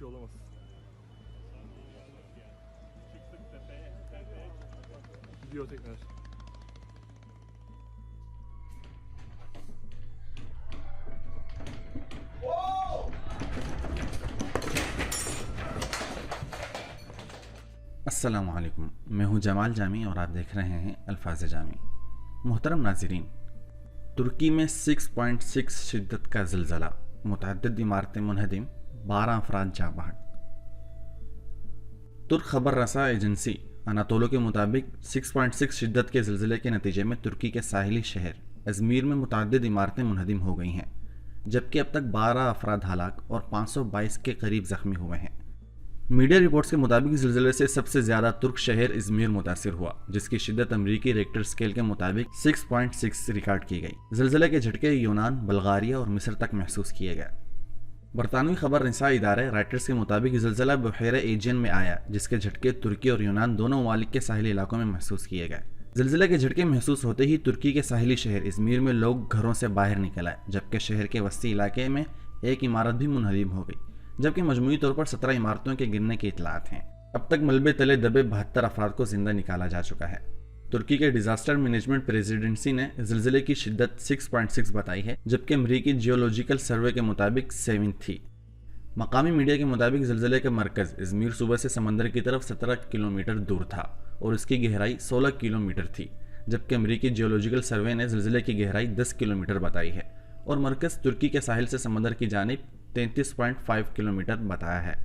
şey olamaz. Çıktık tepeye. Gidiyor tekrar. अस्सलामुअलैकुम, मैं हूं जमाल जामी और आप देख रहे हैं अल्फाज जामी। मोहतरम नाज़रीन, तुर्की में 6.6 शिद्दत का ज़िलज़ला, मुतअद्दिद इमारतें मुनहदिम, 12 अफराद जाँ बहक। तुर्क खबर रसा एजेंसी अनातोलो के मुताबिक 6.6 शिद्दत के ज़िलज़ले के नतीजे में तुर्की के साहिली शहर अज़मीर में मुतअद्दिद इमारतें मुनहदिम हो गई हैं, जबकि अब तक 12 अफराद हलाक और 522 के करीब ज़ख्मी हुए हैं। मीडिया रिपोर्ट्स के मुताबिक ज़िलज़ले से सबसे ज़्यादा तुर्क शहर इज़मीर मुतासिर हुआ, जिसकी शिद्दत अमरीकी रेक्टर स्केल के मुताबिक 6.6 रिकॉर्ड की गई। ज़िलज़ले के झटके यूनान, बल्गारिया और मिस्र तक महसूस किए गए। बरतानवी खबर रसा इदारे राइटर्स के मुताबिक ज़िलज़ला बहैरा एजियन में आया, जिसके झटके तुर्की और यूनान दोनों ममालिक के साहिली इलाकों में महसूस किए गए। ज़िलज़ले के झटके महसूस होते ही तुर्की के साहिली शहर इज़मीर में लोग घरों से बाहर निकल आए, जबकि शहर के वस्ती इलाके में एक इमारत भी मुनहदिम हो गई, जबकि मजमूई तौर पर 17 इमारतों के गिरने की इतलात हैं। अब तक मलबे तले दबे 72 अफराद को जिंदा निकाला जा चुका है। तुर्की के डिजास्टर मैनेजमेंट प्रेसिडेंसी ने ज़िलज़ले की शिद्दत 6.6 बताई है, जबकि अमरीकी जियोलॉजिकल सर्वे के मुताबिक 7 थी। मकामी मीडिया के मुताबिक ज़िलज़ले का मरकज़ इज़मीर सूबे से समंदर की तरफ 17 किलोमीटर दूर था और इसकी गहराई 16 किलोमीटर थी, जबकि अमरीकी जियोलॉजिकल सर्वे ने ज़िलज़ले की गहराई 10 किलोमीटर बताई है और मरकज़ तुर्की के साहिल से समंदर की जानिब 33.5 किलोमीटर बताया है।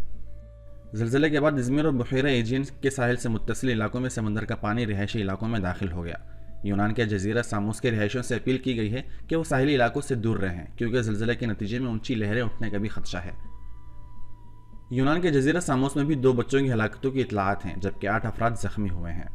ज़िलज़ले के बाद इज़मीर और बहैरा एजियन के साहिल से मुत्तसिल इलाकों में समंदर का पानी रिहायशी इलाकों में दाखिल हो गया। यूनान के जजीरा सामोस के रिहायशियों से अपील की गई है कि वो साहिली इलाकों से दूर रहें, क्योंकि ज़िलज़ले के नतीजे में ऊंची लहरें उठने का भी खदशा है। यूनान के जजीरा सामोस में भी 2 बच्चों की हलाकतों की इतलात हैं, जबकि 8 अफराद ज़ख्मी हुए हैं।